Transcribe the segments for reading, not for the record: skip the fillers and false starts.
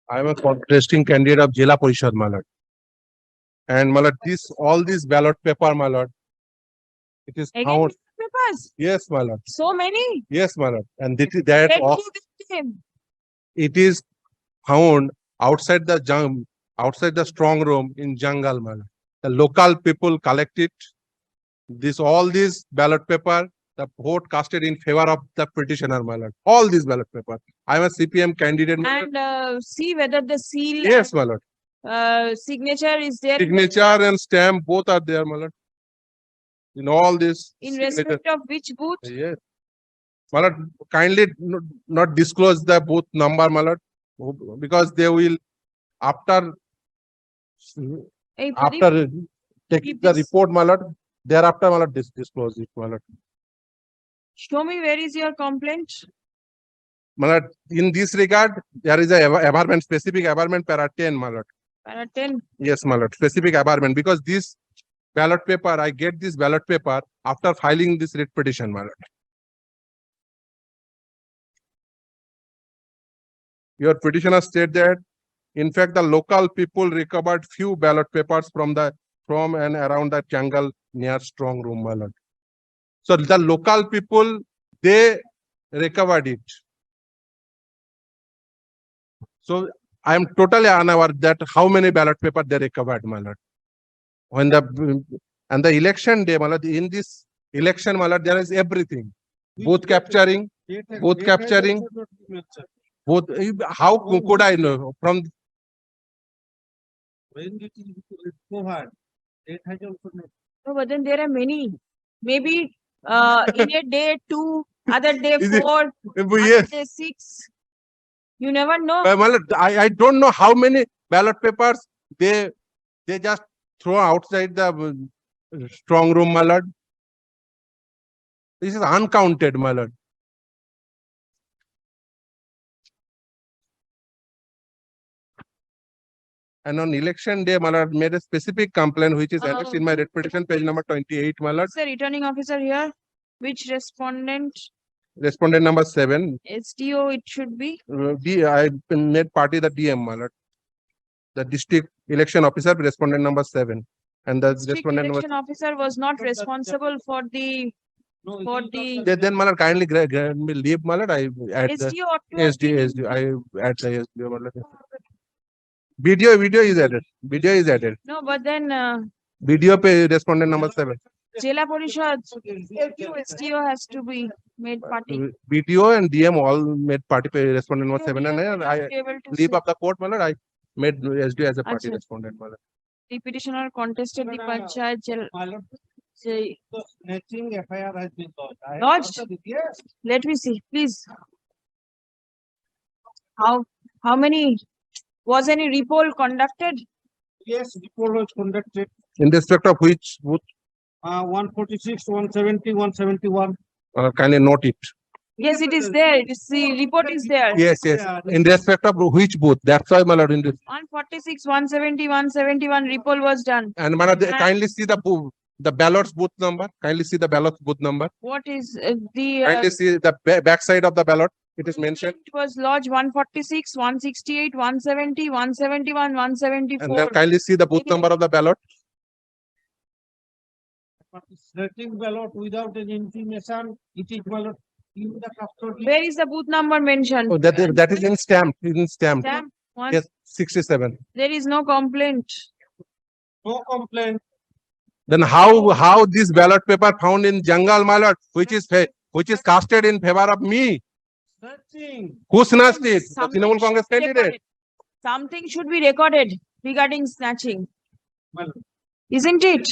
I am a contesting candidate of Jila Parishad, my lord. And my lord, all these ballot paper, my lord, it is Again, found. papers. Yes, my lord. So many. Yes, my lord. And that Let me get them. it is found outside outside the strong room in jungle, my lord. The local people collect it. All these ballot paper, the vote casted in favor of the petitioner, my lord. All these ballot paper. I am a CPM candidate, my lord. And see whether the seal Yes, my lord. signature is there. Signature and stamp both are there, my lord. In all this. In respect of which booth? Yes. My lord, kindly not disclose the booth number, my lord, because they will after Hey, Pradeep, after taking keep the this. report, my lord, thereafter, my lord, disclose it, my lord. Show me where is your complaint. My lord, in this regard, there is a abarment, specific abarment para 10, my lord. Para 10. Yes, my lord, specific abarment, because this ballot paper, I get this ballot paper after filing this writ petition, my lord. Your petitioner state that, in fact, the local people recovered few ballot papers from and around the jungle near strong room, my lord. So the local people, they recovered it. So I am totally unaware that how many ballot paper they recovered, my lord. When the election day, my lord, in this election, my lord, there is everything. Booth capturing, both. How could I know from? When it is recovered, it has also not. No, but then there are many. Maybe in a day 2, other day Is it- 4, other Yes, day 6. You never know. my lord, I don't know how many ballot papers they just throw outside the strong room, my lord. This is uncounted, my lord. And on election day, my lord made a specific complaint which is annexed in my writ petition, page number 28, my lord. Is the returning officer here? Which respondent? Respondent number 7. SDO it should be. I made party the DM, my lord. The district election officer, respondent number 7. And the District respondent number. election officer was not responsible for the No, for it is the not the Then, my lord, kindly grant me leave, my lord. I add the SDO ought to have been SD. I add the SDO, my lord. Video is added. Video is added. No, but then Video pay respondent number 7. Jela Parishad SDO has to be made party. Video and DM all made party pay respondent number 7. And I Be able to leave say. of the court, my lord. I made SDO as a party Acha. respondent, my lord. The petitioner contested the Panchayat Jal. My lord, Say, the snatching FIR has been lodged. I have Lodged? answered it. Yes. let me see, please. How many was any repoll conducted? Yes, report was conducted. In respect of which booth, 146, 170, 171. kindly note it. Yes, it is there. It is the report is there. Yes. In respect of which booth, that's why, my lord. 146, 170, 171 repoll was done. And my lord, And- kindly see the ballots booth number. Kindly see the ballots booth number. What is the Kindly see the back side of the ballot. It is mentioned. it was lodged 146, 168, 170, 171, 174. And then kindly see the booth number of the ballot. But snatching ballot without any intimation, it is ballot in the custody. Where is the booth number mentioned? Oh, that is in stamped. Stamp one. Yes, 67. There is no complaint. No complaint. Then how this ballot paper found in jungle, my lord, which is casted in favor of me? Snatching. Who snatched it? The Something Trinamool should Congress be candidate. recorded. Something should be recorded regarding snatching. Well, Isn't it?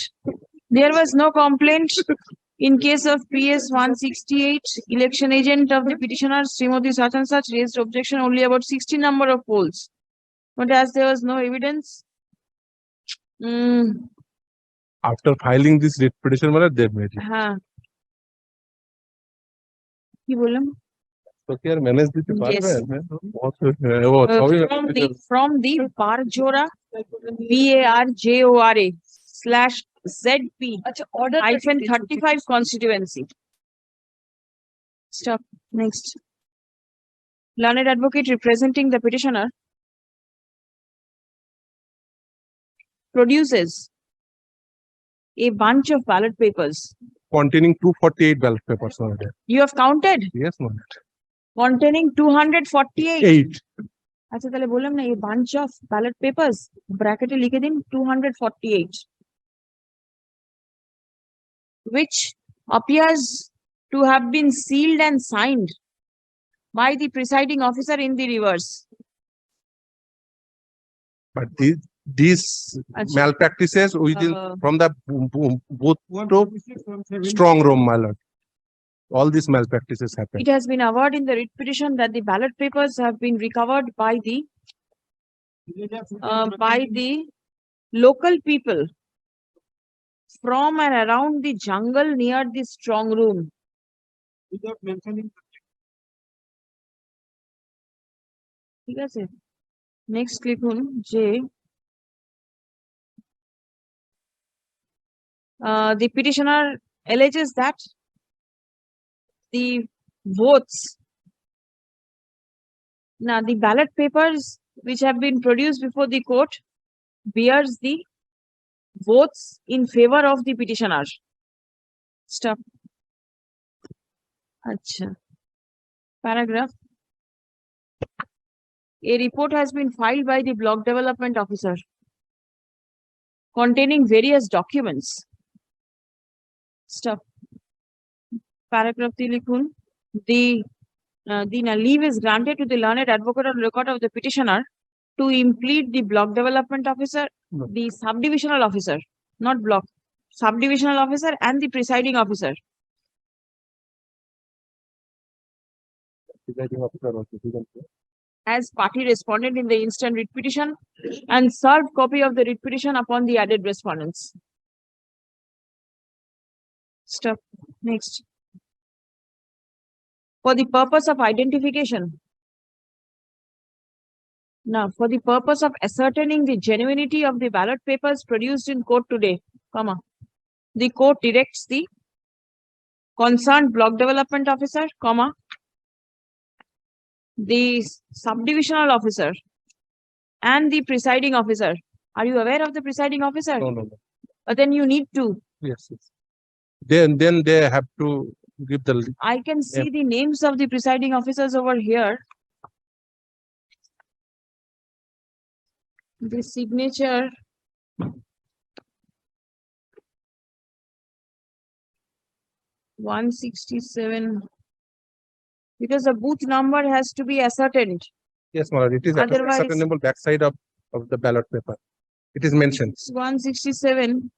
There was no complaint in case of PS 168. Election agent of the petitioner, Srimati such and such, raised objection only about 60 number of polls. But as there was no evidence, After filing this writ petition, my lord, they made it. হ্যাঁ কি বললাম তো কি আর manage দিতে Yes. পারবেন? সবই from the Barjora BARJORA /ZP hyphen 35 constituency. Stop. Next. Learned advocate representing the petitioner produces a bunch of ballot papers. containing 248 ballot papers over there. You have counted Yes, my lord. containing 248. 8. আচ্ছা তাহলে বললাম না a bunch of ballot papers ব্র্যাকেটে লিখে দিন 248 which appears to have been sealed and signed by the presiding officer in the reverse. But these Achha. malpractices within from the both One to forty-six, 170. strong room, my lord. All these malpractices happen. It has been averred in the writ petition that the ballot papers have been recovered by the local people from and around the jungle near the strong room. Without mentioning. ঠিক আছে next লিখুন যে the petitioner alleges that the votes the ballot papers which have been produced before the court bears the votes in favor of the petitioner. Stop. Acha. Paragraph. A report has been filed by the block development officer containing various documents. Stop. Paragraph 3 likhun. The leave is granted to the learned advocate on record of the petitioner to implead the block development officer, No. the subdivisional officer, not block, subdivisional officer and the presiding officer. Presiding officer also, you can say. As party respondent in the instant writ petition and served copy of the writ petition upon the added respondents. Stop. Next. For the purpose of identification. Now, for the purpose of ascertaining the genuinity of the ballot papers produced in court today, comma, the court directs the concerned block development officer, comma, the subdivisional officer and the presiding officer. Are you aware of the presiding officer? No, no, no. But then you need to. Yes, yes. Then they have to give the I can see the names of the presiding officers over here. The signature. (167) because the booth number has to be ascertained. yes, my lord. It is Otherwise- ascertainable backside of the ballot paper. It is mentioned. 167.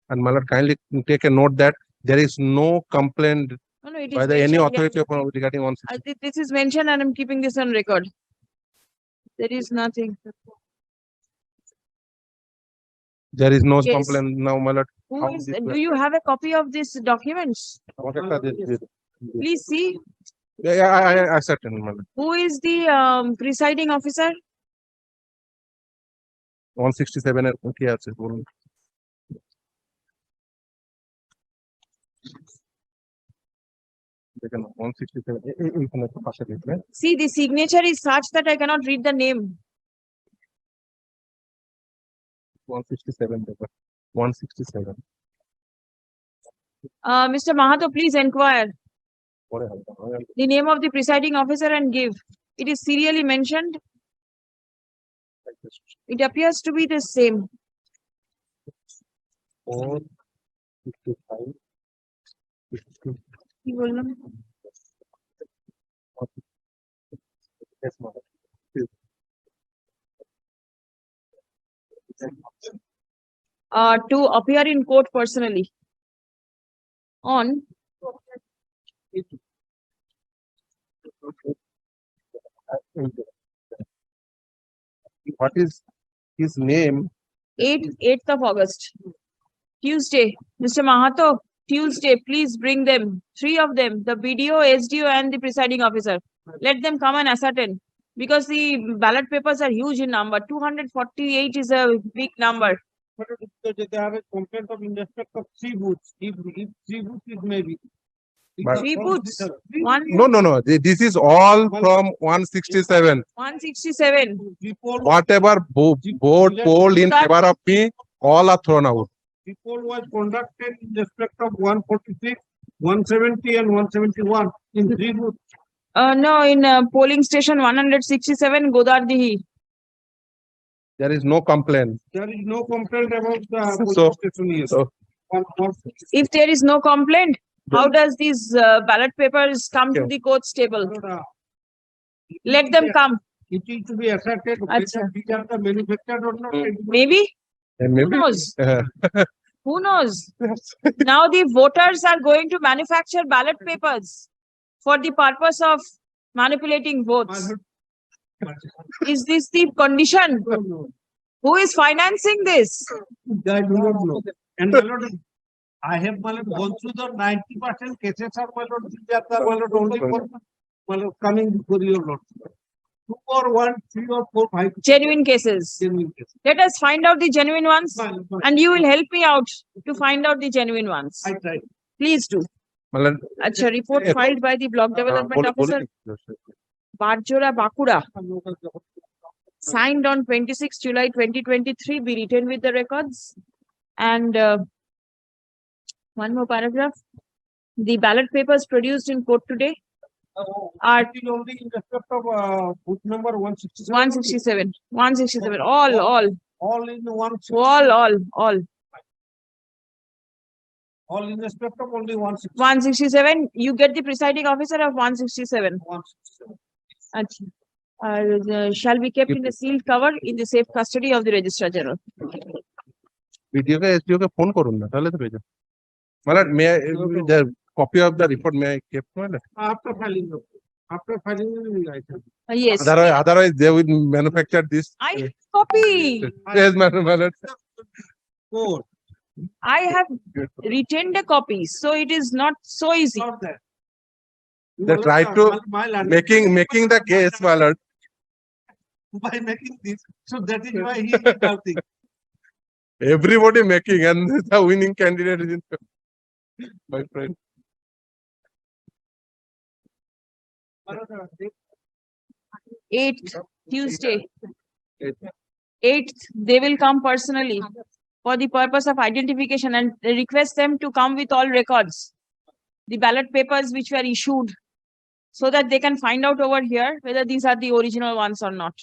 And my lord, kindly take a note that there is no complaint No, it is by the any mentioned here. authority regarding on. This is mentioned and I'm keeping this on record. There is nothing. There is no Yes. complaint now, my lord. Who How is, this do you have a copy of these documents? Yes. Please see, Yeah, I certain, my lord. who is the presiding officer? 167 কি আছে বলুন। দেখেন 167 এইখানে একটু পাশে দেখবেন। See, the signature is such that I cannot read the name. 167 দেখবেন 167 Mr. Mahato, please inquire পরে হবে। the name of the presiding officer and give. It is serially mentioned. It appears to be the same. 455 কি বললাম? Yes, madam. To appear in court personally. On What is his name? 8th of August. Tuesday. Mr. Mahato, Tuesday, please bring them. 3 of them, the BDO, SDO and the presiding officer. Let them come and ascertain. Because the ballot papers are huge in number. 248 is a big number. But they have a complaint of in respect of 3 booths. If 3 booths is maybe. But- 3 booths, 1, No. This is all from 167. 167. Whatever vote polled in favor of me, all are thrown out. The poll was conducted in respect of 146, 170 and 171 in 3 booths. No, in polling station 167, Godardihi. There is no complaint. There is no complaint about the So- polling station here. so- If there is no complaint, how does these ballot papers come to Okay. the court's table? Uh, Let them come. It is to be ascertained whether Acha. these are the manufactured or not. Maybe? And Who maybe knows? Who knows? Now the voters are going to manufacture ballot papers for the purpose of manipulating votes. Is this the condition? Who is financing this? I do not know. And my lord, I have my lord gone through the 90% cases are my lord, these are the my lord only for my lord coming before your lord. 2 or 1, 3 or 4, 5. Genuine cases. Genuine cases. Let us find out the genuine ones Fine, fine. and you will help me out to find out the genuine ones. I tried. Please do. Malan, Acha, report Yeah. filed by the block development officer, Barjora Bakura, signed on 26 July 2023, be written with the records. And one more paragraph. The ballot papers produced in court today are It is only in respect of booth number 167. 167, 167, all. All in 167. All in respect of only 167. 167, you get the presiding officer of 167. 167. Acha. Shall be kept in a sealed cover in the safe custody of the Registrar General. Video K SDO K phone করুন না তাহলে তো পেয়ে যাবেন মালাট মে the copy of the report may I kept Malad After filing, I can. Yes, otherwise they will manufacture this I copy. yes malat Four. I have retained a copy, so it is not so easy. Not that. They try to My land- making the case malat by making this, so that is why he is doubting. everybody making and the winning candidate is in my friend 8th, Tuesday. Eighth. 8th, they will come personally for the purpose of identification and request them to come with all records. The ballot papers which were issued so that they can find out over here whether these are the original ones or not.